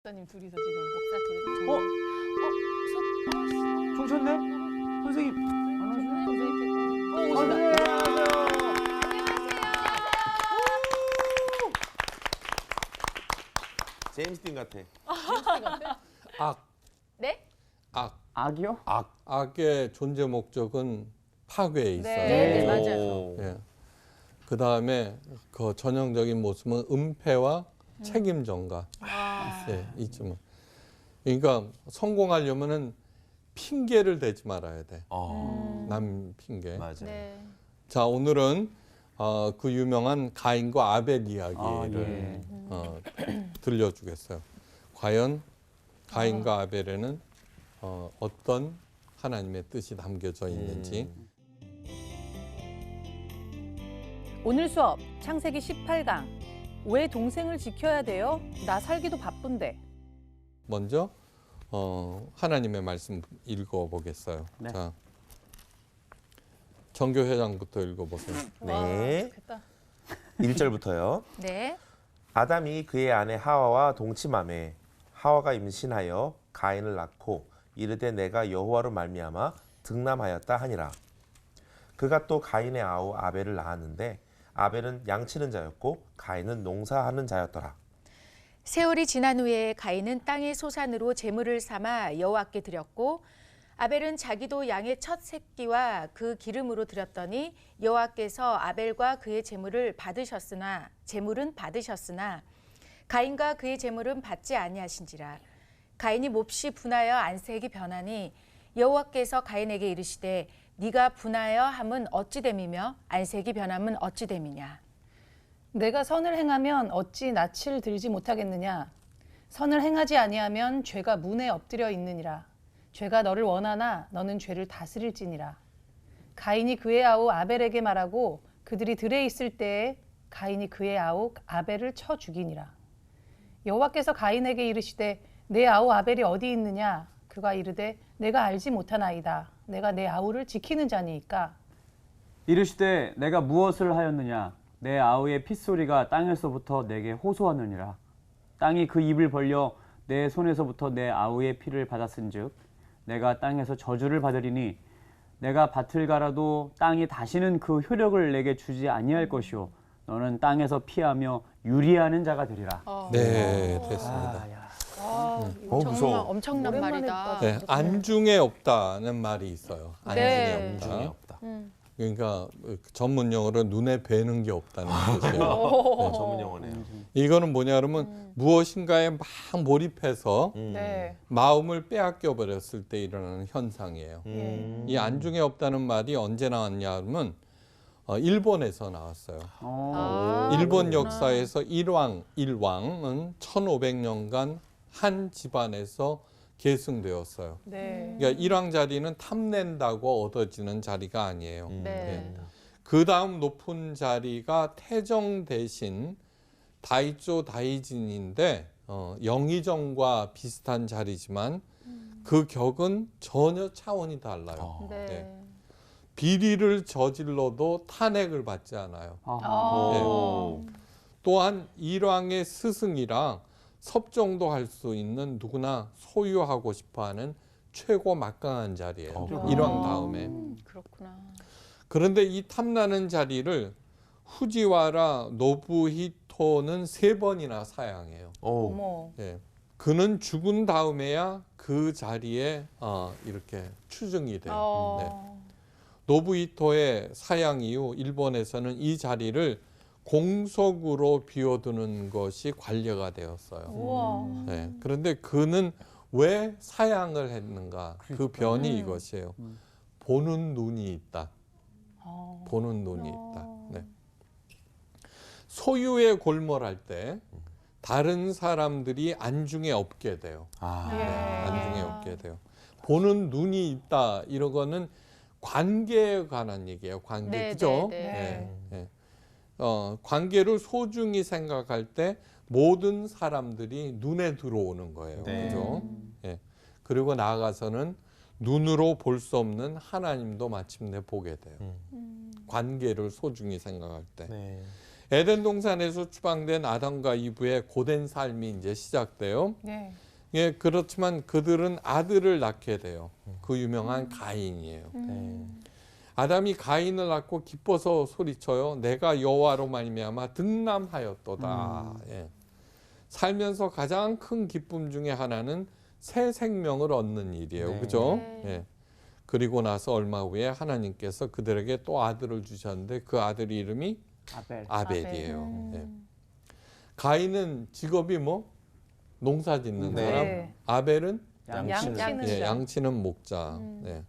목사님 둘이서 지금 목사 둘이서 총 쳤네? 선생님 안 오시네? 제임스 딘 같아. 악. 네? 악. 악이요? 악의 존재 목적은 파괴에 있어요. 네, 네. 맞아요. 예. 그 다음에 그 전형적인 모습은 은폐와 책임 전가. 예, 있지만. 그러니까 성공하려면은 핑계를 대지 말아야 돼. 남 핑계. 맞아. 네. 자, 오늘은 그 유명한 가인과 아벨 이야기를 들려주겠어요. 과연 가인과 아벨에는 어떤 하나님의 뜻이 담겨져 있는지. 오늘 수업 창세기 18강. 왜 동생을 지켜야 돼요? 나 살기도 바쁜데. 먼저 하나님의 말씀 읽어보겠어요. 네. 자, 정교회장부터 읽어보세요. 네. 좋겠다. 1절부터요. 네. 아담이 그의 아내 하와와 동침하매 하와가 임신하여 가인을 낳고 이르되 내가 여호와로 말미암아 득남하였다 하니라. 그가 또 가인의 아우 아벨을 낳았는데 아벨은 양치는 자였고 가인은 농사하는 자였더라. 세월이 지난 후에 가인은 땅의 소산으로 제물을 삼아 여호와께 드렸고 아벨은 자기도 양의 첫 새끼와 그 기름으로 드렸더니 여호와께서 아벨과 그의 제물은 받으셨으나 가인과 그의 제물은 받지 아니하신지라. 가인이 몹시 분하여 안색이 변하니 여호와께서 가인에게 이르시되 네가 분하여 함은 어찌 됨이며 안색이 변함은 어찌 됨이냐. 내가 선을 행하면 어찌 낯을 들지 못하겠느냐? 선을 행하지 아니하면 죄가 문에 엎드려 있느니라. 죄가 너를 원하나 너는 죄를 다스릴지니라. 가인이 그의 아우 아벨에게 말하고 그들이 들에 있을 때에 가인이 그의 아우 아벨을 쳐 죽이니라. 여호와께서 가인에게 이르시되 내 아우 아벨이 어디 있느냐? 그가 이르되 내가 알지 못하나이다. 내가 내 아우를 지키는 자니이까. 이르시되 내가 무엇을 하였느냐? 내 아우의 핏소리가 땅에서부터 내게 호소하느니라. 땅이 그 입을 벌려 내 손에서부터 내 아우의 피를 받았은즉 내가 땅에서 저주를 받으리니 내가 밭을 갈아도 땅이 다시는 그 효력을 내게 주지 아니할 것이요 너는 땅에서 피하며 유리하는 자가 되리라. 네, 됐습니다. 이거 정말 무서워. 엄청난 오랜만에 말이다. 네, 안중에 없다는 말이 있어요. 안중에 네. 없다. 중이 없다. 그러니까 전문 용어로 눈에 뵈는 게 없다는 뜻이에요. 전문 용어네요. 이거는 뭐냐 그러면 무엇인가에 막 몰입해서 네. 마음을 빼앗겨 버렸을 때 일어나는 현상이에요. 이 안중에 없다는 말이 언제 나왔냐 그러면 일본에서 나왔어요. 일본 역사에서 일왕은 1500년간 한 집안에서 계승되었어요. 네. 그러니까 일왕 자리는 탐낸다고 얻어지는 자리가 아니에요. 네. 그 다음 높은 자리가 태정 대신 다이쪼 다이진인데 영의정과 비슷한 자리지만 그 격은 전혀 차원이 달라요. 네. 네. 비리를 저질러도 탄핵을 받지 않아요. 또한 일왕의 스승이랑 섭정도 할 수 있는 누구나 소유하고 싶어하는 최고 막강한 자리예요. 일왕 다음에. 그렇구나. 그런데 이 탐나는 자리를 후지와라 노부히토는 3번이나 사양해요. 어머. 예. 그는 죽은 다음에야 그 자리에 이렇게 추증이 돼요. 네. 노부히토의 사양 이후 일본에서는 이 자리를 공석으로 비워두는 것이 관례가 되었어요. 우와. 네. 그런데 그는 왜 사양을 했는가? 그 변이 이것이에요. 보는 눈이 있다. 보는 눈이 있다. 네. 소유에 골몰할 때 다른 사람들이 안중에 없게 돼요. 안중에 없게 돼요. 보는 눈이 있다. 이런 거는 관계에 관한 얘기예요. 관계. 네, 그죠? 네, 네. 네. 관계를 소중히 생각할 때 모든 사람들이 눈에 들어오는 거예요. 네. 그죠? 예. 그리고 나아가서는 눈으로 볼 수 없는 하나님도 마침내 보게 돼요. 관계를 소중히 생각할 때. 네. 에덴 동산에서 추방된 아담과 이브의 고된 삶이 이제 시작돼요. 네. 예, 그렇지만 그들은 아들을 낳게 돼요. 그 유명한 가인이에요. 네. 아담이 가인을 낳고 기뻐서 소리쳐요. 내가 여호와로 말미암아 득남하였도다. 예. 살면서 가장 큰 기쁨 중에 하나는 새 생명을 얻는 일이에요. 네. 그죠? 네. 예. 그리고 나서 얼마 후에 하나님께서 그들에게 또 아들을 주셨는데 그 아들 이름이 아벨. 아벨이에요. 예. 가인은 직업이 뭐? 농사 짓는 네. 사람. 아벨은 양치는 예, 자. 양치는 목자. 네.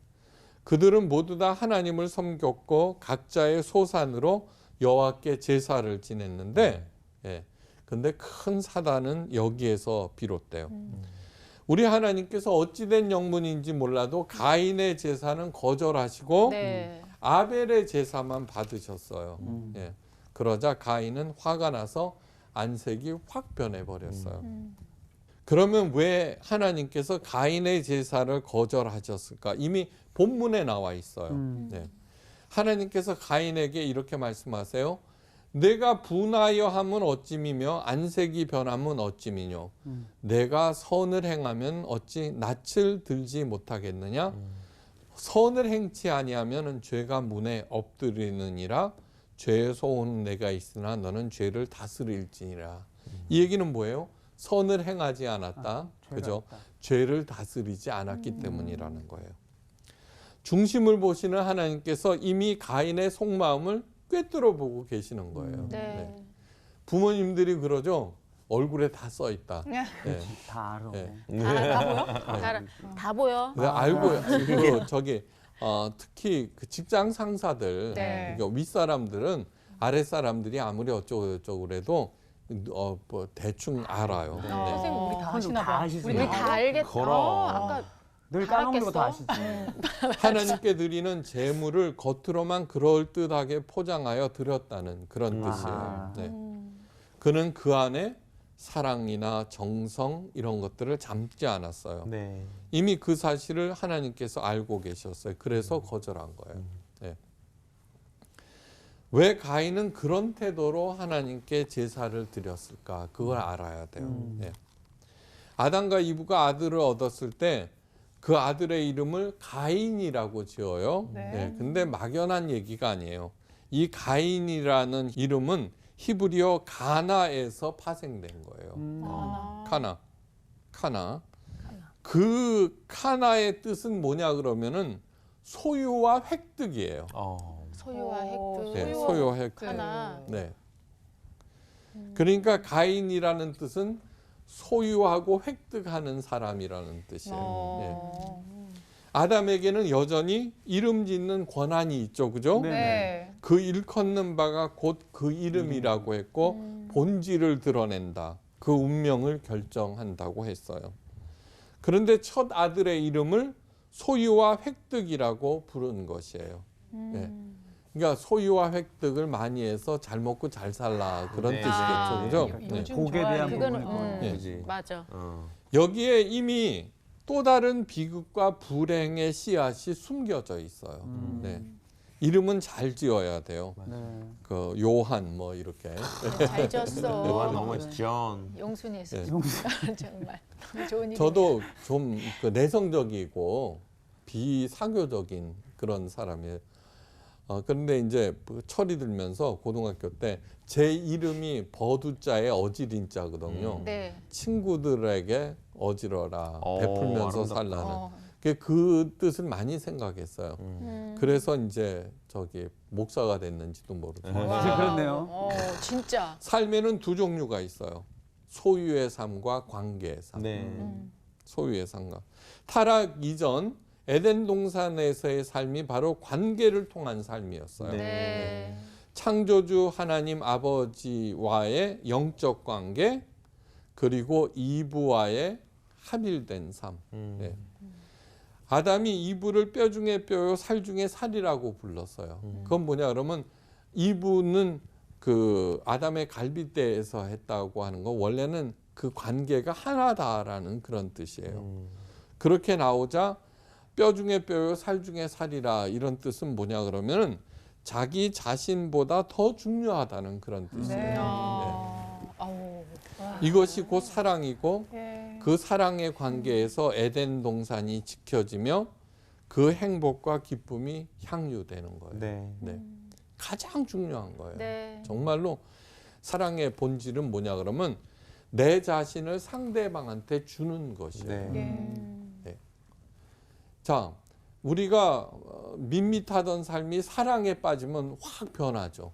그들은 모두 다 하나님을 섬겼고 각자의 소산으로 여호와께 제사를 지냈는데, 예. 근데 큰 사단은 여기에서 비롯돼요. 우리 하나님께서 어찌된 영문인지 몰라도 가인의 제사는 거절하시고 네. 아벨의 제사만 받으셨어요. 예. 그러자 가인은 화가 나서 안색이 확 변해버렸어요. 그러면 왜 하나님께서 가인의 제사를 거절하셨을까? 이미 본문에 나와 있어요. 네. 하나님께서 가인에게 이렇게 말씀하세요. 내가 분하여 함은 어찌미며 안색이 변함은 어찌미뇨. 내가 선을 행하면 어찌 낯을 들지 못하겠느냐. 선을 행치 아니하면 죄가 문에 엎드리느니라. 죄의 소원은 내가 있으나 너는 죄를 다스릴지니라. 이 얘기는 뭐예요? 선을 행하지 않았다. 그죠? 죄를 다스리지 않았기 때문이라는 거예요. 중심을 보시는 하나님께서 이미 가인의 속마음을 꿰뚫어 보고 계시는 거예요. 네. 부모님들이 그러죠. 얼굴에 다 써 있다. 네. 다 알아. 네. 다 보여. 알고 그 저기 특히 그 직장 상사들 네. 그러니까 윗사람들은 아랫사람들이 아무리 어쩌고 그래도 뭐 대충 알아요. 네. 선생님 우리 다 선생님 아시나 다 봐. 아시지. 우리 다 알겠다. 걸어. 아까 늘 다 까먹는 거 다 알았겠어? 아시지. 하나님께 드리는 재물을 겉으로만 그럴듯하게 포장하여 드렸다는 그런 아하. 뜻이에요. 네. 그는 그 안에 사랑이나 정성 이런 것들을 담지 않았어요. 네. 이미 그 사실을 하나님께서 알고 계셨어요. 그래서 거절한 거예요. 네. 왜 가인은 그런 태도로 하나님께 제사를 드렸을까? 그걸 알아야 돼요. 네. 아담과 이브가 아들을 얻었을 때 그 아들의 이름을 가인이라고 지어요. 네. 네. 근데 막연한 얘기가 아니에요. 이 가인이라는 이름은 히브리어 가나에서 파생된 거예요. 카나. 그 카나의 뜻은 뭐냐 그러면은 소유와 획득이에요. 소유와 획득. 네, 소유와 획득. 하나. 네. 그러니까 가인이라는 뜻은 소유하고 획득하는 사람이라는 뜻이에요. 네. 아담에게는 여전히 이름 짓는 권한이 있죠, 그죠? 네. 네. 그 일컫는 바가 곧 그 이름이라고 했고 본질을 드러낸다. 그 운명을 결정한다고 했어요. 그런데 첫 아들의 이름을 소유와 획득이라고 부른 것이에요. 네. 그러니까 소유와 획득을 많이 해서 잘 먹고 잘 살라 그런 네. 뜻이겠죠, 그죠? 네. 요즘 복에 대한 그거는 부분을 네. 그지. 맞아. 여기에 이미 또 다른 비극과 불행의 씨앗이 숨겨져 있어요. 네. 이름은 잘 지어야 돼요. 네. 그 요한 뭐 이렇게. 잘 지었어. 요한 너무 존. 용순이 했어. 네. 정말 좋은 일. 저도 좀 그 내성적이고 비사교적인 그런 사람이에요. 그런데 이제 철이 들면서 고등학교 때 제 이름이 버두자에 어지린자거든요. 네. 친구들에게 어지러라 베풀면서 아름답다. 살라는 그 뜻을 많이 생각했어요. 그래서 이제 저기 목사가 됐는지도 모르죠. 진짜 그렇네요. 진짜. 삶에는 두 종류가 있어요. 소유의 삶과 관계의 삶. 네. 소유의 삶과 타락 이전 에덴 동산에서의 삶이 바로 관계를 통한 삶이었어요. 네. 창조주 하나님 아버지와의 영적 관계 그리고 이브와의 합일된 삶. 네. 아담이 이브를 뼈 중에 뼈요 살 중에 살이라고 불렀어요. 그건 뭐냐 그러면 이브는 그 아담의 갈빗대에서 했다고 하는 거 원래는 그 관계가 하나다라는 그런 뜻이에요. 그렇게 나오자 뼈 중에 뼈요 살 중에 살이라 이런 뜻은 뭐냐 그러면은 자기 자신보다 더 중요하다는 그런 뜻이에요. 네. 아우. 이것이 곧 사랑이고 예. 그 사랑의 관계에서 에덴 동산이 지켜지며 그 행복과 기쁨이 향유되는 거예요. 네. 네. 가장 중요한 거예요. 네. 정말로 사랑의 본질은 뭐냐 그러면 내 자신을 상대방한테 주는 것이에요. 네. 자, 우리가 밋밋하던 삶이 사랑에 빠지면 확 변하죠.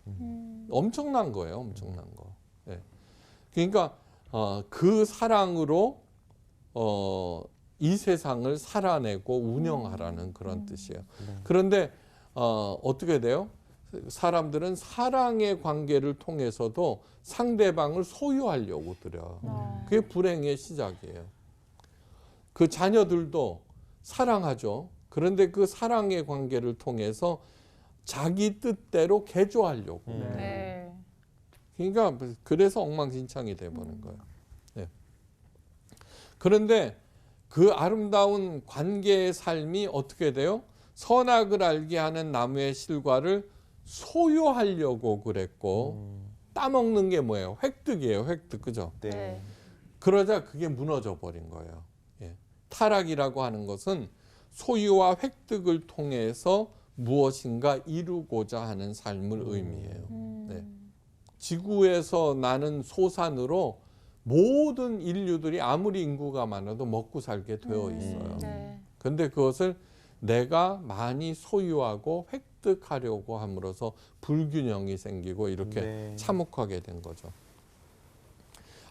엄청난 거예요. 엄청난 거. 네. 그러니까 그 사랑으로 이 세상을 살아내고 운영하라는 그런 뜻이에요. 그런데 어떻게 돼요? 사람들은 사랑의 관계를 통해서도 상대방을 소유하려고 들어요. 그게 불행의 시작이에요. 그 자녀들도 사랑하죠. 그런데 그 사랑의 관계를 통해서 자기 뜻대로 개조하려고. 네. 그러니까 그래서 엉망진창이 돼버린 거예요. 네. 그런데 그 아름다운 관계의 삶이 어떻게 돼요? 선악을 알게 하는 나무의 실과를 소유하려고 그랬고 따먹는 게 뭐예요? 획득이에요. 획득. 그죠? 네. 그러자 그게 무너져 버린 거예요. 예. 타락이라고 하는 것은 소유와 획득을 통해서 무엇인가 이루고자 하는 삶을 의미해요. 네. 지구에서 나는 소산으로 모든 인류들이 아무리 인구가 많아도 먹고 살게 되어 있어요. 네. 그런데 그것을 내가 많이 소유하고 획득하려고 함으로써 불균형이 생기고 이렇게 네. 참혹하게 된 거죠.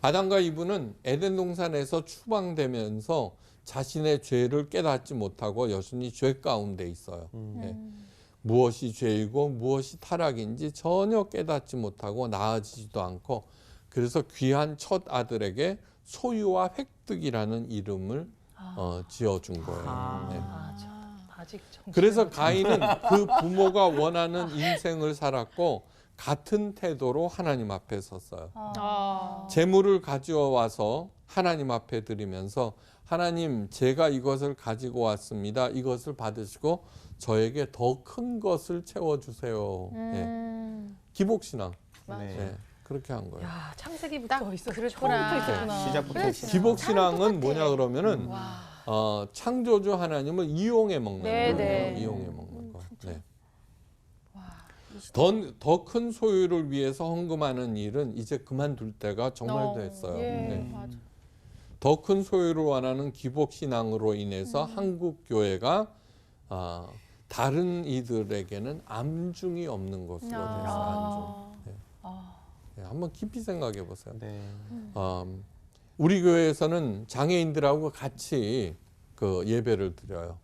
아담과 이브는 에덴 동산에서 추방되면서 자신의 죄를 깨닫지 못하고 여전히 죄 가운데 있어요. 예. 무엇이 죄이고 무엇이 타락인지 전혀 깨닫지 못하고 나아지지도 않고 그래서 귀한 첫 아들에게 소유와 획득이라는 이름을 지어준 거예요. 네. 아직 정신을 그래서 못 가인은 그 부모가 원하는 인생을 살았고 같은 태도로 하나님 앞에 섰어요. 재물을 가져와서 하나님 앞에 드리면서 하나님 제가 이것을 가지고 왔습니다. 이것을 받으시고 저에게 더 큰 것을 채워주세요. 예. 기복신앙. 네. 예. 그렇게 한 거예요. 야, 창세기부터 있었 그렇구나. 처음부터 있었구나. 시작부터 있어요. 기복신앙은 뭐냐 그러면은 창조주 하나님을 이용해 먹는 네, 거예요. 네. 이용해 먹는 거. 네. 더 큰 소유를 위해서 헌금하는 일은 이제 그만둘 때가 정말 됐어요. 예. 네. 맞아. 더 큰 소유를 원하는 기복신앙으로 인해서 한국 교회가 다른 이들에게는 암중이 없는 것으로 됐어요. 암중. 네. 네, 한번 깊이 생각해 보세요. 네. 우리 교회에서는 장애인들하고 같이 그 예배를 드려요.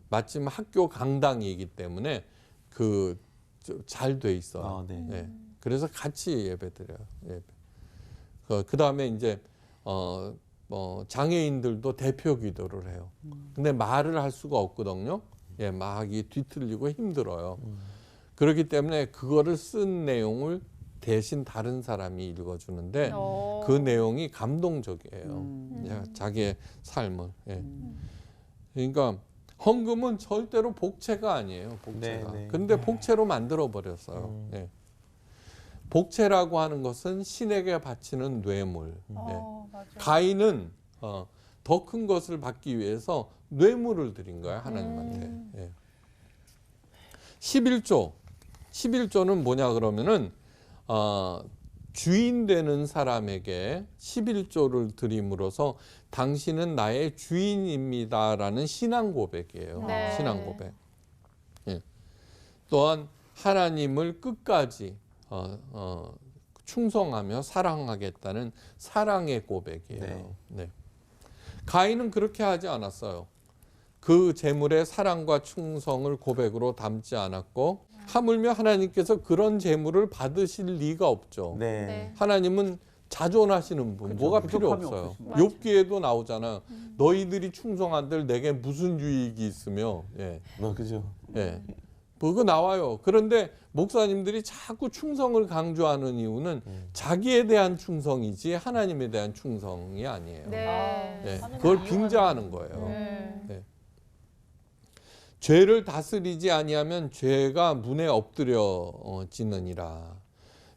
마침 학교 강당이기 때문에 그 잘 돼 있어요. 네. 네. 그래서 같이 예배 드려요. 예배. 그 다음에 이제 장애인들도 대표 기도를 해요. 근데 말을 할 수가 없거든요. 예, 말이 뒤틀리고 힘들어요. 그렇기 때문에 그거를 쓴 내용을 대신 다른 사람이 읽어주는데 그 내용이 감동적이에요. 자기의 삶을. 예. 그러니까 헌금은 절대로 복채가 아니에요. 복채가. 네, 네. 근데 복채로 만들어 버렸어요. 예. 복채라고 하는 것은 신에게 바치는 뇌물. 예. 맞아요. 가인은 더 큰 것을 받기 위해서 뇌물을 드린 거예요. 하나님한테. 예. 11조는 뭐냐 그러면은 주인 되는 사람에게 11조를 드림으로써 당신은 나의 주인입니다라는 신앙 고백이에요. 네. 신앙 고백. 예. 또한 하나님을 끝까지 충성하며 사랑하겠다는 사랑의 고백이에요. 네. 네. 가인은 그렇게 하지 않았어요. 그 재물의 사랑과 충성을 고백으로 담지 않았고 하물며 하나님께서 그런 재물을 받으실 리가 없죠. 네. 네. 하나님은 자존하시는 분, 뭐가 필요 부족함이 없어요. 없으신 욥기에도 나오잖아. 너희들이 충성한들 내게 무슨 유익이 있으며, 예, 그죠. 예, 그거 나와요. 그런데 목사님들이 자꾸 충성을 강조하는 이유는 자기에 대한 충성이지 하나님에 대한 충성이 아니에요. 네. 예, 그걸 빙자하는 거예요. 네. 네. 죄를 다스리지 아니하면 죄가 문에 엎드려지느니라.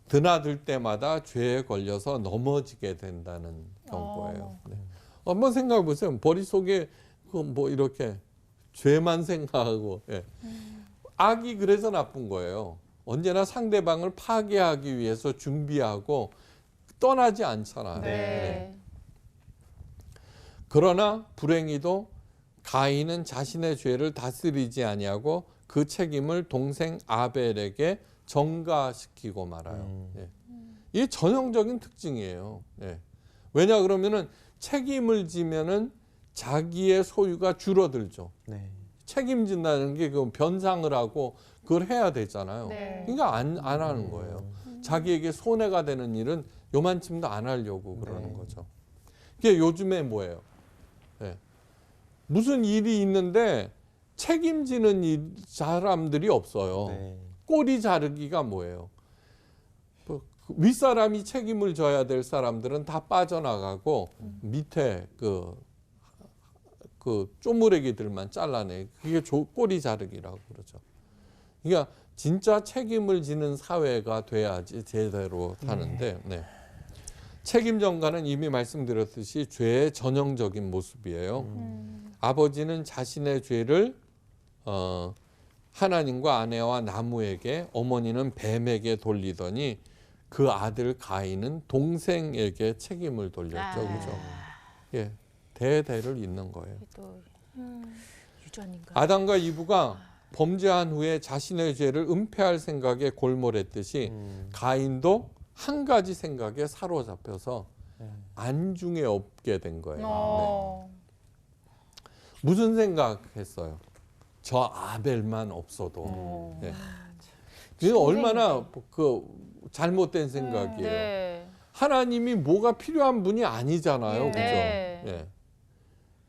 드나들 때마다 죄에 걸려서 넘어지게 된다는 경고예요. 네. 한번 생각해 보세요. 머릿속에 뭐 이렇게 죄만 생각하고. 예. 악이 그래서 나쁜 거예요. 언제나 상대방을 파괴하기 위해서 준비하고 떠나지 않잖아요. 네. 그러나 불행히도 가인은 자신의 죄를 다스리지 아니하고 그 책임을 동생 아벨에게 전가시키고 말아요. 예. 이게 전형적인 특징이에요. 예. 왜냐 그러면은 책임을 지면은 자기의 소유가 줄어들죠. 네. 책임진다는 게 그 변상을 하고 그걸 해야 되잖아요. 네. 그러니까 안 하는 거예요. 자기에게 손해가 되는 일은 요만큼도 안 하려고 그러는 네. 거죠. 이게 요즘에 뭐예요? 예. 무슨 일이 있는데 책임지는 사람들이 없어요. 네. 꼬리 자르기가 뭐예요? 윗사람이 책임을 져야 될 사람들은 다 빠져나가고 밑에 그 쪼무레기들만 잘라내. 그게 꼬리 자르기라고 그러죠. 그러니까 진짜 책임을 지는 사회가 돼야지 제대로 사는데, 네. 책임 전가는 이미 말씀드렸듯이 죄의 전형적인 모습이에요. 아버지는 자신의 죄를 하나님과 아내와 나무에게, 어머니는 뱀에게 돌리더니 그 아들 가인은 동생에게 책임을 돌렸죠. 그죠? 예. 대대를 잇는 거예요. 또 유전인가? 아담과 이브가 범죄한 후에 자신의 죄를 은폐할 생각에 골몰했듯이 가인도 한 가지 생각에 사로잡혀서 안중에 없게 된 거예요. 네. 무슨 생각했어요? 저 아벨만 없어도. 네. 그게 얼마나 잘못된 생각이에요. 네. 하나님이 뭐가 필요한 분이 아니잖아요. 그죠? 네. 예.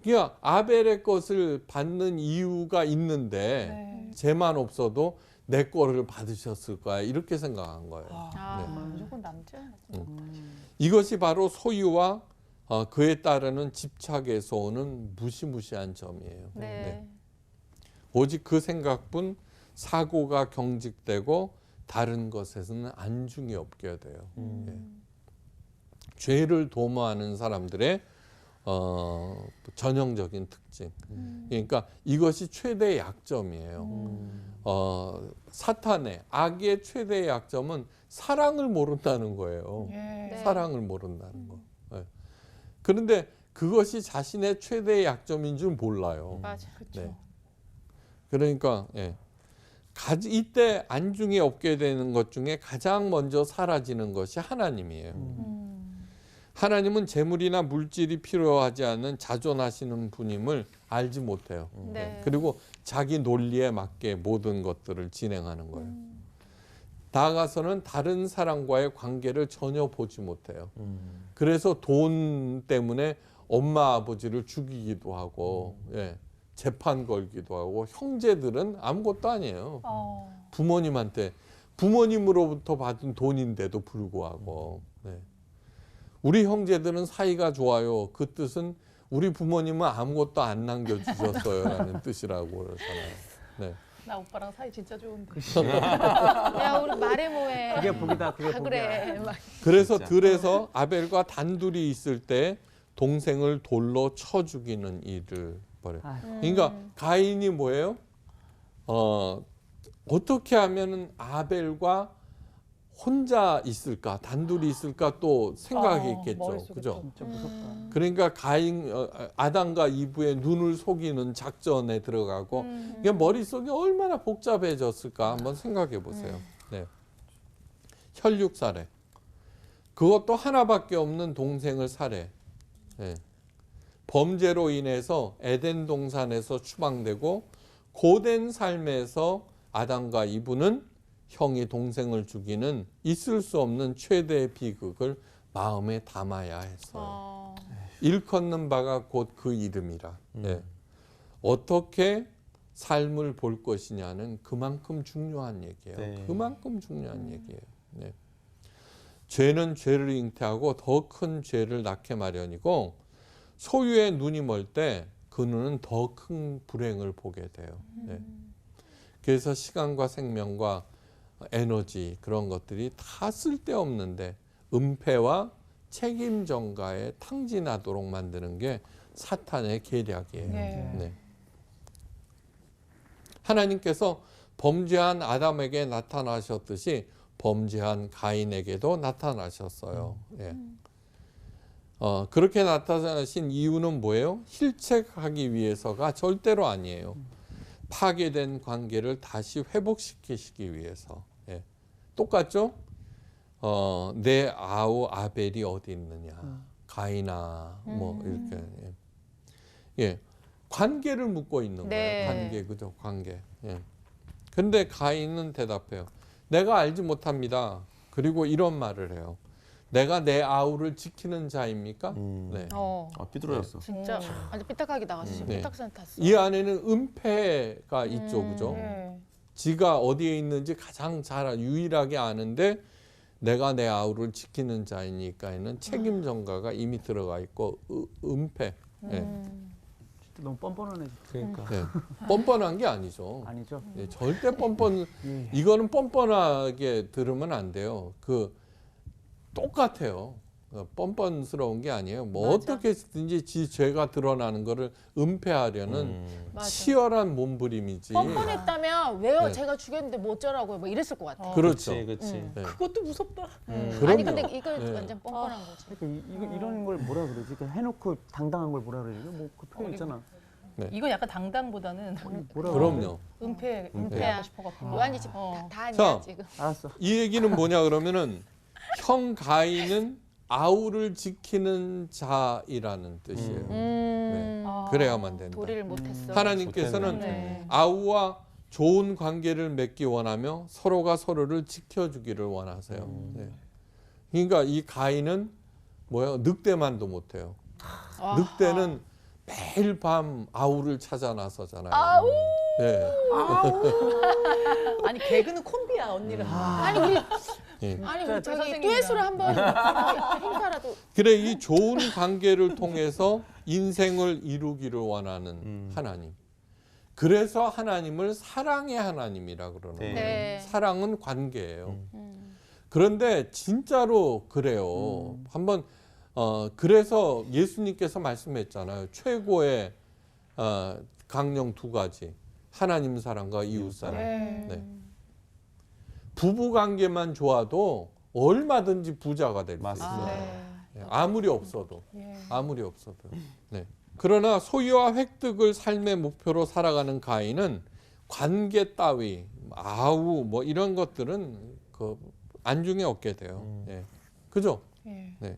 그러니까 아벨의 것을 받는 이유가 있는데 네. 쟤만 없어도 내 거를 받으셨을 거야. 이렇게 생각한 거예요. 무조건 남자. 이것이 바로 소유와 그에 따르는 집착에서 오는 무시무시한 점이에요. 네. 오직 그 생각뿐 사고가 경직되고 다른 것에서는 안중이 없게 돼요. 예. 죄를 도모하는 사람들의 전형적인 특징. 그러니까 이것이 최대의 약점이에요. 사탄의 악의 최대의 약점은 사랑을 모른다는 거예요. 네. 사랑을 모른다는 거. 예. 그런데 그것이 자신의 최대의 약점인 줄 몰라요. 맞아. 네. 그러니까 이때 안중에 없게 되는 것 중에 가장 먼저 사라지는 것이 하나님이에요. 하나님은 재물이나 물질이 필요하지 않는 자존하시는 분임을 알지 못해요. 네. 그리고 자기 논리에 맞게 모든 것들을 진행하는 거예요. 나아가서는 다른 사람과의 관계를 전혀 보지 못해요. 그래서 돈 때문에 엄마 아버지를 죽이기도 하고 재판 걸기도 하고, 형제들은 아무것도 아니에요. 부모님으로부터 받은 돈인데도 불구하고. 우리 형제들은 사이가 좋아요. 그 뜻은 우리 부모님은 아무것도 안 남겨주셨어요 라는 뜻이라고 그러잖아요. 네. 나 오빠랑 사이 진짜 좋은데. 야, 우리 말해 뭐해. 그게 복이다. 그게 다 복이야. 그래. 막. 그래서 진짜. 들에서 아벨과 단둘이 있을 때 동생을 돌로 쳐 죽이는 일을 벌여요. 그러니까 가인이 뭐예요? 어떻게 하면 아벨과 혼자 있을까, 단둘이 있을까 또 생각이 있겠죠. 그죠? 진짜 무섭다. 그러니까 아담과 이브의 눈을 속이는 작전에 들어가고, 이게 머릿속이 얼마나 복잡해졌을까 한번 생각해 보세요. 네. 혈육 살해. 그것도 하나밖에 없는 동생을 살해. 네. 범죄로 인해서 에덴 동산에서 추방되고 고된 삶에서 아담과 이브는 형이 동생을 죽이는 있을 수 없는 최대의 비극을 마음에 담아야 했어요. 일컫는 바가 곧 그 이름이라. 어떻게 삶을 볼 것이냐는 그만큼 중요한 얘기예요. 네. 그만큼 중요한 얘기예요. 네. 죄는 죄를 잉태하고 더 큰 죄를 낳게 마련이고, 소유의 눈이 멀 때 그 그는 더 큰 불행을 보게 돼요. 네. 그래서 시간과 생명과 에너지 그런 것들이 다 쓸데없는데 은폐와 책임 전가에 탕진하도록 만드는 게 사탄의 계략이에요. 네. 네. 하나님께서 범죄한 아담에게 나타나셨듯이 범죄한 가인에게도 나타나셨어요. 예. 그렇게 나타나신 이유는 뭐예요? 힐책하기 위해서가 절대로 아니에요. 파괴된 관계를 다시 회복시키시기 위해서. 예. 똑같죠? 내 아우 아벨이 어디 있느냐? 가인아, 뭐 이렇게. 예. 예. 관계를 묻고 있는 네. 거예요. 관계, 그죠? 관계. 예. 근데 가인은 대답해요. 내가 알지 못합니다. 그리고 이런 말을 해요. 내가 내 아우를 지키는 자입니까? 네. 삐뚤어졌어. 진짜 아주 삐딱하게 나갔어. 네. 삐딱선 탔어. 이 안에는 은폐가 있죠, 그죠? 네. 지가 어디에 있는지 가장 잘 유일하게 아는데 내가 내 아우를 지키는 자이니까에는 책임 전가가 이미 들어가 있고 은폐. 예. 진짜 너무 뻔뻔하네. 그러니까. 예. 뻔뻔한 게 아니죠. 아니죠? 예, 절대 이거는 뻔뻔하게 들으면 안 돼요. 똑같아요. 뻔뻔스러운 게 아니에요. 뭐 맞아. 어떻게든지 지 죄가 드러나는 거를 은폐하려는 맞아. 치열한 몸부림이지. 뻔뻔했다면 왜요? 네. 제가 죽였는데 뭐 어쩌라고요? 뭐 이랬을 것 같아. 그렇죠. 그렇지. 네. 그것도 무섭다. 그럼요. 아니 근데 이거 네. 완전 뻔뻔한 거지. 그러니까 이런 걸 뭐라 그러지? 그냥 해놓고 당당한 걸 뭐라 그러지? 뭐그 표현 있잖아. 이건 약간 당당보다는 뭐라 그럼요. 은폐하고 싶어갖고. 요한이 지금 다 아니야 자. 지금. 알았어. 이 얘기는 뭐냐 그러면은 형 가인은 아우를 지키는 자이라는 뜻이에요. 네. 그래야만 된다. 도리를 못했어. 하나님께서는 네. 아우와 좋은 관계를 맺기 원하며 서로가 서로를 지켜주기를 원하세요. 네. 그러니까 이 가인은 뭐예요? 늑대만도 못해요. 늑대는 매일 밤 아우를 찾아 나서잖아요. 아우! 네. 아니 개그는 콤비야 언니랑. 아니 우리 예. 아니 우리 저기 선생님이랑. 듀엣으로 한번 행사라도. 그래 이 좋은 관계를 통해서 인생을 이루기를 원하는 하나님. 그래서 하나님을 사랑의 하나님이라 그러는 거예요. 네. 사랑은 관계예요. 그런데 진짜로 그래요. 한번 그래서 예수님께서 말씀했잖아요. 최고의 강령 두 가지. 하나님 사랑과 이웃 사랑. 네. 부부 관계만 좋아도 얼마든지 부자가 될 수 있어요. 네. 아무리 없어도. 아무리 없어도. 네. 그러나 소유와 획득을 삶의 목표로 살아가는 가인은 관계 따위, 아우 뭐 이런 것들은 그 안중에 없게 돼요. 예. 그죠? 네.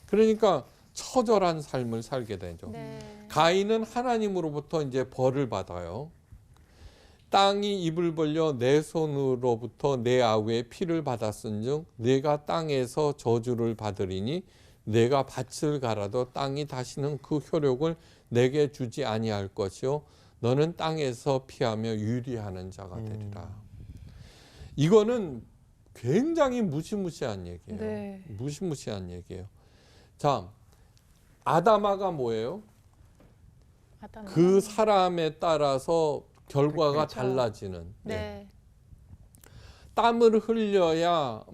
그러니까 처절한 삶을 살게 되죠. 네. 가인은 하나님으로부터 이제 벌을 받아요. 땅이 입을 벌려 내 손으로부터 내 아우의 피를 받았은즉 내가 땅에서 저주를 받으리니 내가 밭을 갈아도 땅이 다시는 그 효력을 내게 주지 아니할 것이요 너는 땅에서 피하며 유리하는 자가 되리라. 이거는 굉장히 무시무시한 얘기예요. 네. 무시무시한 얘기예요. 자, 아담아가 뭐예요? 그 사람에 따라서 결과가 그렇죠. 달라지는. 네. 땀을 흘려야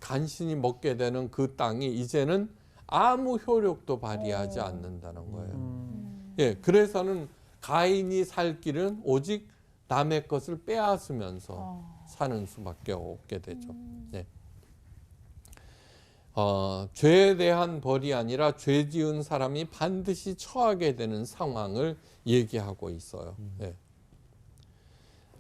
간신히 먹게 되는 그 땅이 이제는 아무 효력도 발휘하지 않는다는 거예요. 예, 그래서는 가인이 살 길은 오직 남의 것을 빼앗으면서 사는 수밖에 없게 되죠. 네. 죄에 대한 벌이 아니라 죄 지은 사람이 반드시 처하게 되는 상황을 얘기하고 있어요. 네.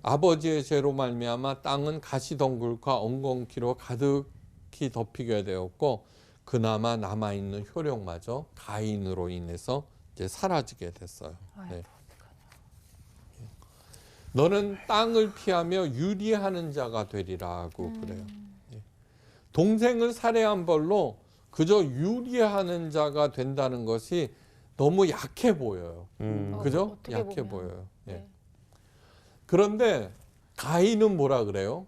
아버지의 죄로 말미암아 땅은 가시덩굴과 엉겅퀴로 가득히 덮이게 되었고 그나마 남아있는 효력마저 가인으로 인해서 이제 사라지게 됐어요. 네. 너는 땅을 피하며 유리하는 자가 되리라고 그래요. 네. 동생을 살해한 벌로 그저 유리하는 자가 된다는 것이 너무 약해 보여요. 그죠? 어떻게 약해 보면. 보여요. 예. 네. 그런데 가인은 뭐라 그래요?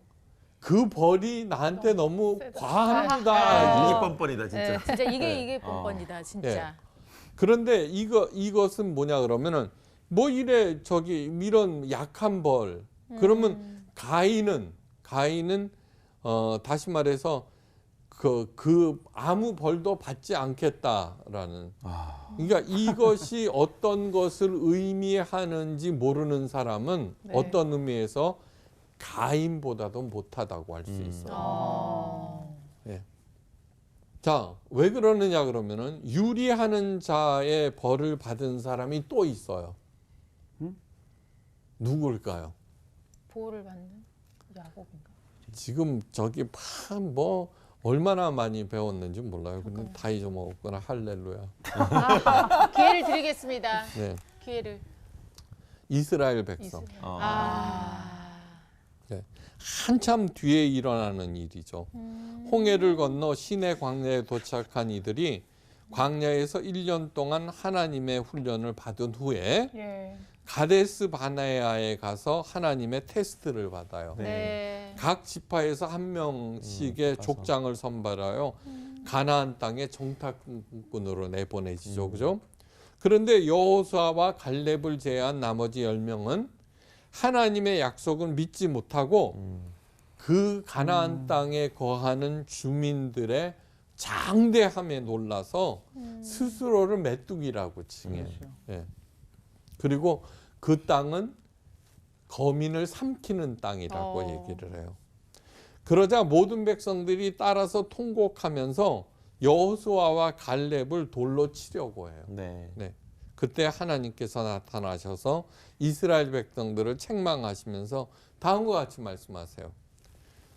그 벌이 나한테 너무 과합니다. 이게 뻔뻔이다 진짜. 진짜 이게 뻔뻔이다 진짜. 그런데 이것은 뭐냐 그러면은 뭐 이래 저기 이런 약한 벌 그러면 가인은 다시 말해서 그 아무 벌도 받지 않겠다라는. 그러니까 이것이 어떤 것을 의미하는지 모르는 사람은 네. 어떤 의미에서 가인보다도 못하다고 할 수 있어요. 예. 자, 왜 그러느냐 그러면은 유리하는 자의 벌을 받은 사람이 또 있어요. 누굴까요? 보호를 받는 야곱인가? 지금 저기 뭐 얼마나 많이 배웠는지 몰라요. 근데 다 잊어먹었구나. 할렐루야. 기회를 드리겠습니다. 네. 기회를. 이스라엘 백성. 네. 한참 뒤에 일어나는 일이죠. 홍해를 건너 시내 광야에 도착한 이들이 광야에서 1년 동안 하나님의 훈련을 받은 후에 예. 가데스 바네아에 가서 하나님의 테스트를 받아요. 네. 각 지파에서 한 명씩의 족장을 선발하여 가나안 땅에 정탐꾼으로 내보내지죠. 그죠? 그런데 여호수아와 갈렙을 제외한 나머지 10명은 하나님의 약속을 믿지 못하고 그 가나안 땅에 거하는 주민들의 장대함에 놀라서 스스로를 메뚜기라고 칭해요. 예. 그리고 그 땅은 거민을 삼키는 땅이라고 얘기를 해요. 그러자 모든 백성들이 따라서 통곡하면서 여호수아와 갈렙을 돌로 치려고 해요. 네. 네. 그때 하나님께서 나타나셔서 이스라엘 백성들을 책망하시면서 다음과 같이 말씀하세요.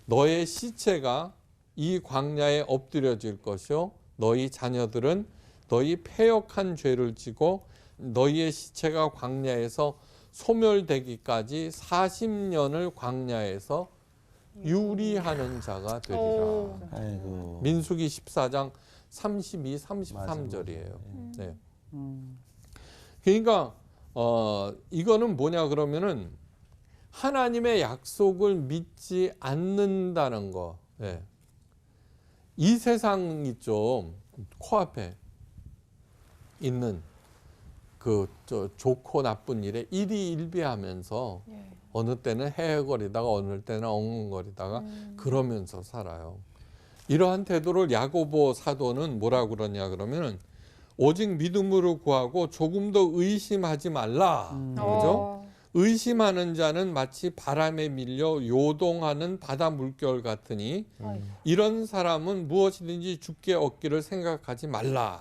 너의 시체가 이 광야에 엎드려질 것이요 너희 자녀들은 너희 패역한 죄를 지고 너희의 시체가 광야에서 소멸되기까지 40년을 광야에서 유리하는 자가 되리라. 아이고. 민수기 14장 32, 33절이에요. 네. 그러니까 이거는 뭐냐 그러면은 하나님의 약속을 믿지 않는다는 거. 네. 이 세상이 좀 코앞에 있는 좋고 나쁜 일에 일희일비하면서 어느 때는 헤헤거리다가 어느 때는 엉엉거리다가 그러면서 살아요. 이러한 태도를 야고보 사도는 뭐라고 그러냐 그러면 오직 믿음으로 구하고 조금 더 의심하지 말라. 그죠? 의심하는 자는 마치 바람에 밀려 요동하는 바다 물결 같으니 이런 사람은 무엇이든지 죽게 얻기를 생각하지 말라.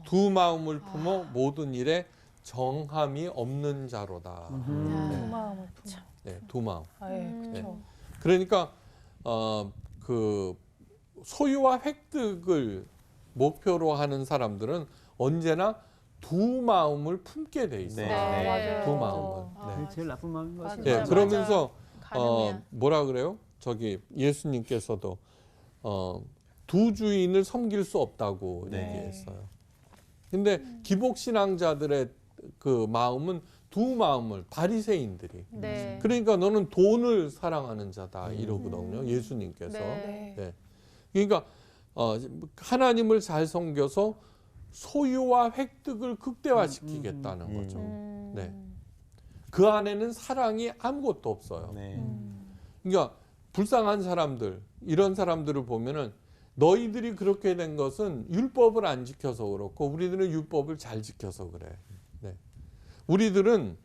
두 마음을 품어 모든 일에 정함이 없는 자로다. 두 마음을 품어. 네, 두 마음. 그렇죠. 그러니까 그 소유와 획득을 목표로 하는 사람들은 언제나 두 마음을 품게 돼 있어요. 네. 맞아요. 두 마음을. 네. 제일 나쁜 마음인 것 같아요. 예, 맞아. 그러면서 가늠이야. 뭐라 그래요? 저기 예수님께서도 두 주인을 섬길 수 없다고 네. 얘기했어요. 근데 기복 신앙자들의 그 마음은 두 마음을 바리새인들이. 네. 그러니까 너는 돈을 사랑하는 자다 이러거든요. 예수님께서. 네. 네. 그러니까 하나님을 잘 섬겨서 소유와 획득을 극대화시키겠다는 거죠. 네. 그 안에는 사랑이 아무것도 없어요. 네. 그러니까 불쌍한 사람들, 이런 사람들을 보면은 너희들이 그렇게 된 것은 율법을 안 지켜서 그렇고 우리들은 율법을 잘 지켜서 그래. 네. 우리들은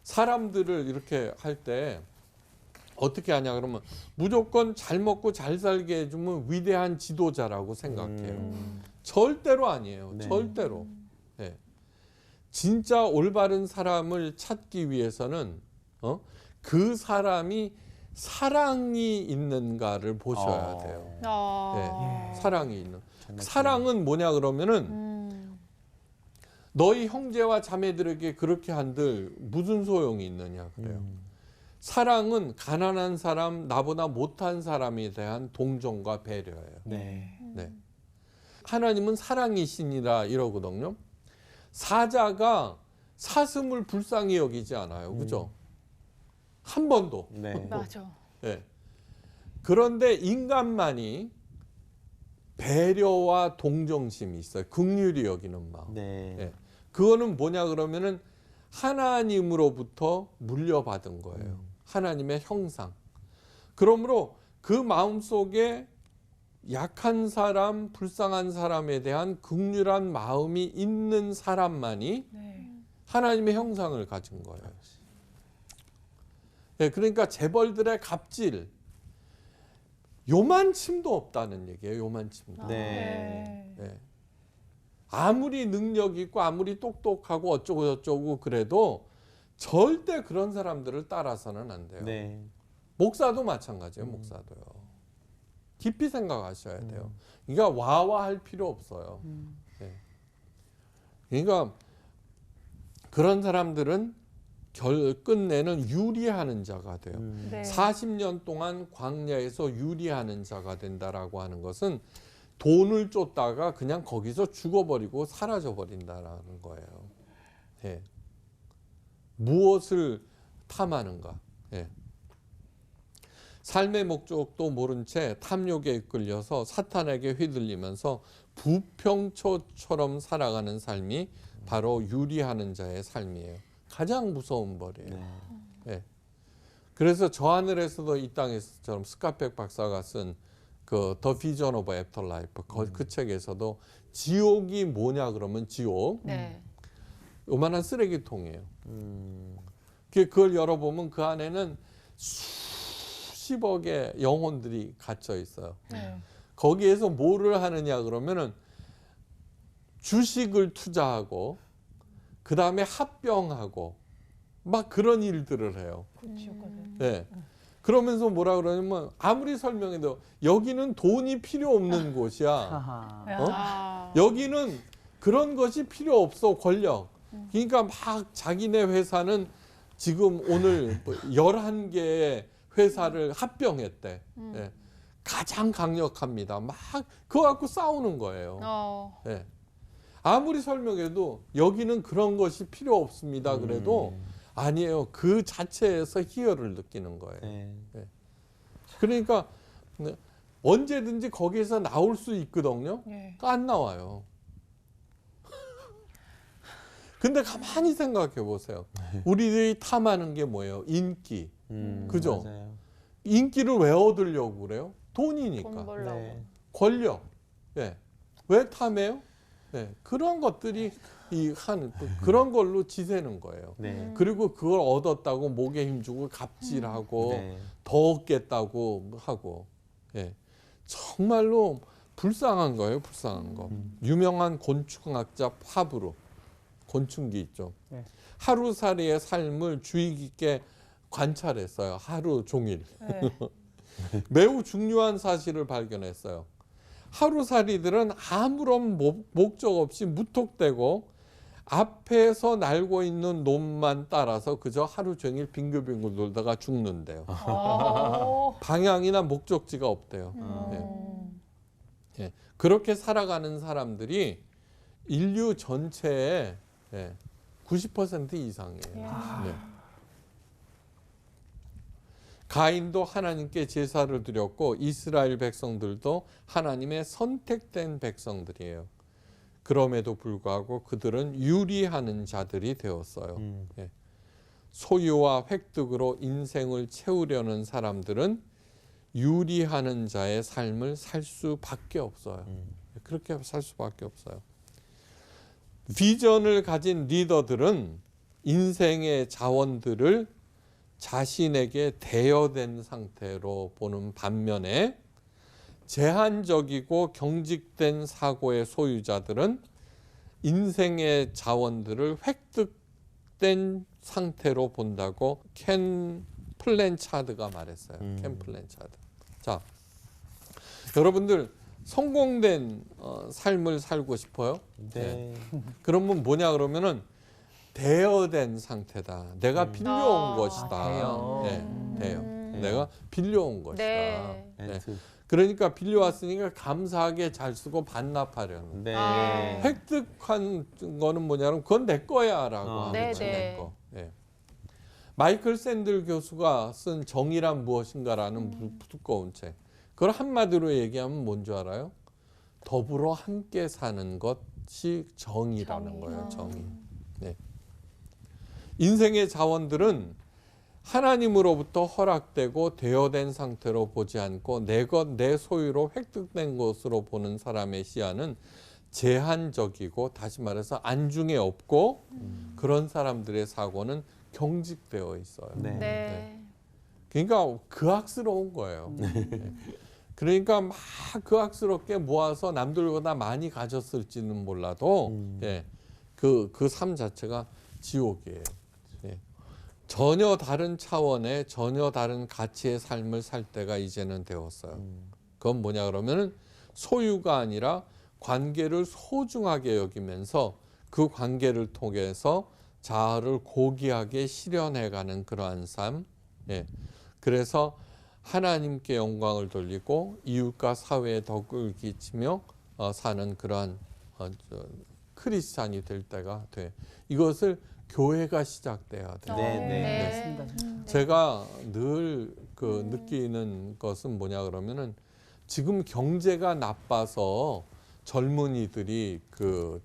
사람들을 이렇게 할 때 어떻게 하냐 그러면 무조건 잘 먹고 잘 살게 해주면 위대한 지도자라고 생각해요. 절대로 아니에요. 네. 절대로. 네. 진짜 올바른 사람을 찾기 위해서는 그 사람이 사랑이 있는가를 보셔야 돼요. 네. 사랑이 있는. 사랑은 뭐냐 그러면은 너희 형제와 자매들에게 그렇게 한들 무슨 소용이 있느냐 그래요. 사랑은 가난한 사람, 나보다 못한 사람에 대한 동정과 배려예요. 네. 네. 하나님은 사랑이시니라 이러거든요. 사자가 사슴을 불쌍히 여기지 않아요. 그죠? 한 번도. 네. 맞아. 네. 그런데 인간만이 배려와 동정심이 있어요. 긍휼히 여기는 마음. 네. 예. 그거는 뭐냐 그러면은 하나님으로부터 물려받은 거예요. 하나님의 형상. 그러므로 그 마음 속에 약한 사람, 불쌍한 사람에 대한 긍휼한 마음이 있는 사람만이 네. 하나님의 형상을 가진 거예요. 예, 그러니까 재벌들의 갑질 요만침도 없다는 얘기예요. 요만침도. 네. 예. 아무리 능력 있고 아무리 똑똑하고 어쩌고 저쩌고 그래도 절대 그런 사람들을 따라서는 안 돼요. 네. 목사도 마찬가지예요. 목사도요. 깊이 생각하셔야 돼요. 그러니까 와와할 필요 없어요. 네. 그러니까 그런 사람들은 끝내는 유리하는 자가 돼요. 네. 40년 동안 광야에서 유리하는 자가 된다라고 하는 것은 돈을 쫓다가 그냥 거기서 죽어버리고 사라져버린다라는 거예요. 예. 무엇을 탐하는가? 예. 삶의 목적도 모른 채 탐욕에 이끌려서 사탄에게 휘둘리면서 부평초처럼 살아가는 삶이 바로 유리하는 자의 삶이에요. 가장 무서운 벌이에요. 네. 예. 그래서 저 하늘에서도 이 땅에서처럼 스카펙 박사가 쓴 그 The Vision of Afterlife 그 책에서도 지옥이 뭐냐 그러면 지옥 네. 요만한 쓰레기통이에요. 그걸 열어보면 그 안에는 수십억의 영혼들이 갇혀 있어요. 네. 거기에서 뭐를 하느냐 그러면은 주식을 투자하고 그 다음에 합병하고 막 그런 일들을 해요. 네. 그러면서 뭐라 그러냐면 아무리 설명해도 여기는 돈이 필요 없는 곳이야. 하하. 아. 여기는 그런 것이 필요 없어. 권력. 그러니까 막 자기네 회사는 지금 오늘 11개의 회사를 합병했대. 예. 가장 강력합니다. 막 그거 갖고 싸우는 거예요. 예. 아무리 설명해도 여기는 그런 것이 필요 없습니다. 그래도 아니에요. 그 자체에서 희열을 느끼는 거예요. 네. 그러니까 언제든지 거기에서 나올 수 있거든요. 네. 안 나와요. 근데 가만히 생각해 보세요. 우리들이 탐하는 게 뭐예요? 인기. 그죠? 맞아요. 인기를 왜 얻으려고 그래요? 돈이니까. 돈 벌라고. 네. 권력. 예. 왜 탐해요? 예. 그런 것들이 그런 걸로 지새는 거예요. 네. 그리고 그걸 얻었다고 목에 힘주고 갑질하고 네. 더 얻겠다고 하고. 예. 정말로 불쌍한 거예요. 불쌍한 거. 유명한 곤충학자 파브로 곤충기 있죠. 네. 하루살이의 삶을 주의 깊게 관찰했어요. 하루 종일. 네. 매우 중요한 사실을 발견했어요. 하루살이들은 아무런 목적 없이 무턱대고 앞에서 날고 있는 놈만 따라서 그저 하루 종일 빙글빙글 돌다가 죽는데요. 방향이나 목적지가 없대요. 예. 그렇게 살아가는 사람들이 인류 전체의 90% 이상이에요. 네. 가인도 하나님께 제사를 드렸고 이스라엘 백성들도 하나님의 선택된 백성들이에요. 그럼에도 불구하고 그들은 유리하는 자들이 되었어요. 예. 소유와 획득으로 인생을 채우려는 사람들은 유리하는 자의 삶을 살 수밖에 없어요. 그렇게 살 수밖에 없어요. 비전을 가진 리더들은 인생의 자원들을 자신에게 대여된 상태로 보는 반면에 제한적이고 경직된 사고의 소유자들은 인생의 자원들을 획득된 상태로 본다고 켄 플랜차드가 말했어요. 켄 플랜차드. 자, 여러분들 성공된 삶을 살고 싶어요? 네. 그러면 뭐냐 그러면은 대여된 상태다. 내가 빌려온 것이다. 대여. 네, 대여. 내가 빌려온 것이다. 네. 네. 멘트. 그러니까 빌려왔으니까 감사하게 잘 쓰고 반납하려는. 네. 아. 획득한 거는 뭐냐면 그건 내 거야라고 하는 네, 거예요. 네. 내 거. 예. 마이클 샌들 교수가 쓴 정의란 무엇인가라는 두꺼운 책. 그걸 한마디로 얘기하면 뭔 줄 알아요? 더불어 함께 사는 것이 정의라는 거예요. 정의. 네. 인생의 자원들은 하나님으로부터 허락되고 대여된 상태로 보지 않고 내 것, 내 소유로 획득된 것으로 보는 사람의 시야는 제한적이고, 다시 말해서 안중에 없고, 그런 사람들의 사고는 경직되어 있어요. 네. 네. 그러니까 극악스러운 거예요. 네. 그러니까 막 극악스럽게 모아서 남들보다 많이 가졌을지는 몰라도 예, 그 삶 자체가 지옥이에요. 예. 전혀 다른 차원의 전혀 다른 가치의 삶을 살 때가 이제는 되었어요. 그건 뭐냐 그러면은 소유가 아니라 관계를 소중하게 여기면서 그 관계를 통해서 자아를 고귀하게 실현해가는 그러한 삶. 예. 그래서 하나님께 영광을 돌리고 이웃과 사회에 덕을 끼치며 사는 그러한 크리스찬이 될 때가 돼. 이것을 교회가 시작돼야 돼요. 네. 제가 늘 느끼는 것은 뭐냐 그러면은 지금 경제가 나빠서 젊은이들이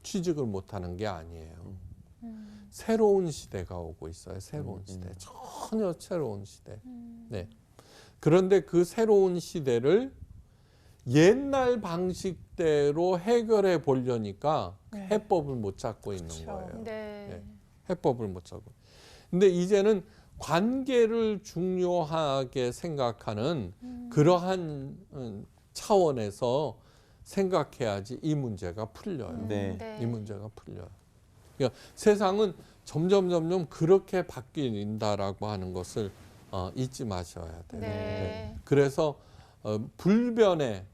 취직을 못하는 게 아니에요. 새로운 시대가 오고 있어요. 새로운 시대. 전혀 새로운 시대. 네. 그런데 그 새로운 시대를 옛날 방식대로 해결해 보려니까 해법을 못 찾고 있는 거예요. 네. 네. 해법을 못 찾고. 근데 이제는 관계를 중요하게 생각하는 그러한 차원에서 생각해야지 이 문제가 풀려요. 네. 네. 이 문제가 풀려요. 그러니까 세상은 점점 그렇게 바뀐다라고 하는 것을 잊지 마셔야 돼요. 네. 네. 그래서 불변의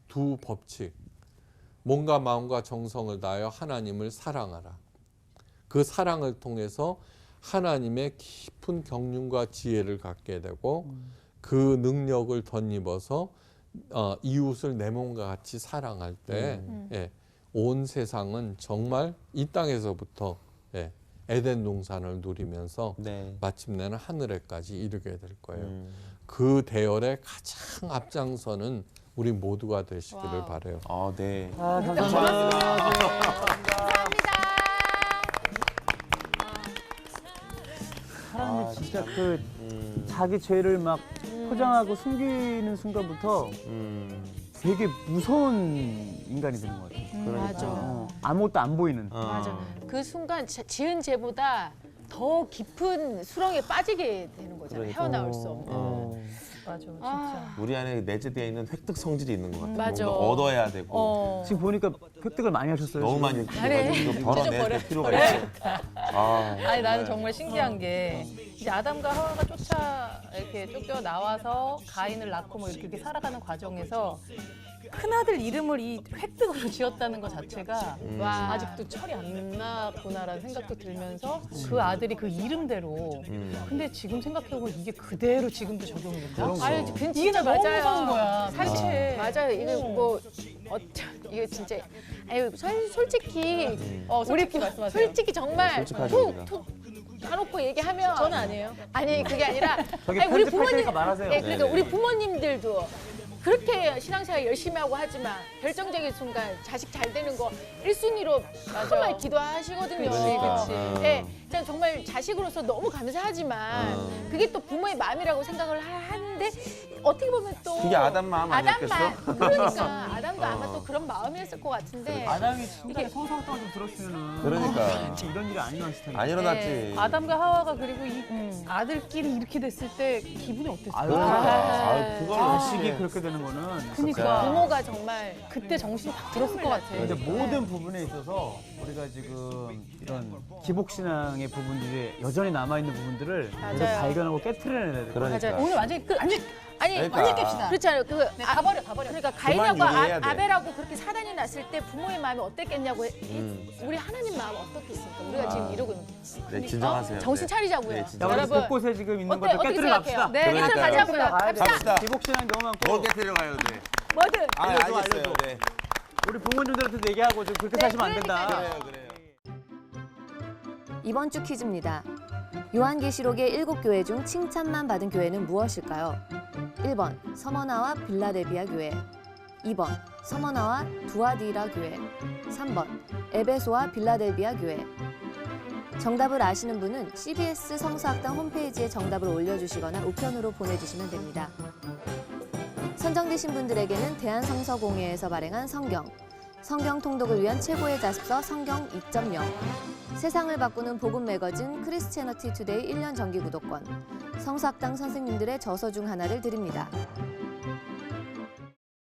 두 법칙, 몸과 마음과 정성을 다하여 하나님을 사랑하라. 그 사랑을 통해서 하나님의 깊은 경륜과 지혜를 갖게 되고 그 능력을 덧입어서 이웃을 내 몸과 같이 사랑할 때 예, 온 세상은 정말 이 땅에서부터 예, 에덴 동산을 누리면서 네. 마침내는 하늘에까지 이르게 될 거예요. 그 대열에 가장 앞장서는 우리 모두가 되시기를 와우. 바라요. 아, 네. 사람이 진짜 자기 죄를 막 포장하고 숨기는 순간부터 되게 무서운 인간이 되는 것 같아요. 맞아. 아무것도 안 보이는. 맞아. 그 순간 지은 죄보다 더 깊은 수렁에 빠지게 되는 거잖아요. 그러니까. 헤어나올 수 없는. 맞아, 진짜. 아, 우리 안에 내재되어 있는 획득 성질이 있는 것 같아요. 맞아. 뭔가 얻어야 되고 지금 보니까 획득을 많이 하셨어요. 너무 지금. 많이 획득해가지고 이거 벌어낼 필요가 있어요. 아니 나는 정말 신기한 게 이제 아담과 하와가 이렇게 쫓겨 나와서 가인을 낳고 뭐 이렇게 살아가는 과정에서 큰아들 이름을 이 획득으로 지었다는 것 자체가 와. 아직도 철이 안 났구나라는 생각도 들면서 그 아들이 그 이름대로 근데 지금 생각해보면 이게 그대로 지금도 적용이 된다? 아유, 그건 이게 나 진짜 너무 맞아요. 무서운 거야 살체 맞아요. 이거 뭐 이거 진짜 아유 솔직히 솔직히 말씀하세요. 솔직히 정말 솔직하죠, 우리가. 툭 까놓고 얘기하면 저는 아니에요. 아니 그게 아니라 저기 아니, 우리 편집할 부모님 테니까 말하세요. 예, 그러니까 네네. 우리 부모님들도 그렇게 신앙생활 열심히 하고 하지만 결정적인 순간 자식 잘 되는 거 1순위로 정말 기도하시거든요. 그치. 예, 진짜 정말 자식으로서 너무 감사하지만 그게 또 부모의 마음이라고 생각을 하는데 어떻게 보면 또 그게 아담 마음 아니었겠어? 그러니까 아담도 아마 또 그런 마음이었을 것 같은데 아담이 진짜 성성을 좀 들었으면은 그러니까. 이런 일이 안 일어났을 텐데. 안 일어났지. 아담과 하와가 그리고 이 아들끼리 이렇게 됐을 때 기분이 어땠어요? 아유, 그러니까. 그걸 자식이 그렇게 되는 거는 그러니까 부모가 정말 그때 정신이 딱 들었을 것 같아. 근데 모든 부분에 있어서 우리가 지금 이런 기복신앙의 부분들이 여전히 남아있는 부분들을 계속 맞아요. 발견하고 깨트려내야 될 것 같아요. 그러니까. 오늘 완전히 아니 그러니까. 완전 깹시다. 그렇잖아요. 다 버려. 그러니까 가인하고 유리해야 돼. 아벨하고 그렇게 사단이 났을 때 부모의 마음이 어땠겠냐고 우리 하나님 마음 어떻겠습니까? 우리가 지금 이러고 있는 네, 진정하세요. 정신 네. 차리자고요. 네, 야, 우리 여러분 곳곳에 지금 있는 어때, 것들 어떻게 깨트려 갑시다. 생각해요? 네, 깨트려 그러니까요. 가자고요. 갑시다. 갑시다. 기복신앙이 너무 많고 뭘 깨뜨려 가요, 네. 뭐든. 아, 알려줘, 알겠어요. 알려줘. 네. 우리 부모님들한테 얘기하고 좀 그렇게 사시면 안 된다. 그러니까요. 그래요. 이번 주 퀴즈입니다. 요한계시록의 7교회 중 칭찬만 받은 교회는 무엇일까요? 1번 서머나와 빌라델비아 교회, 2번 서머나와 두아디라 교회. 3번 에베소와 빌라델비아 교회. 정답을 아시는 분은 CBS 성서학당 홈페이지에 정답을 올려주시거나 우편으로 보내주시면 됩니다. 선정되신 분들에게는 대한성서공회에서 발행한 성경 통독을 위한 최고의 자습서 성경 2.0, 세상을 바꾸는 복음 매거진 크리스채너티 투데이 1년 정기 구독권, 성서학당 선생님들의 저서 중 하나를 드립니다.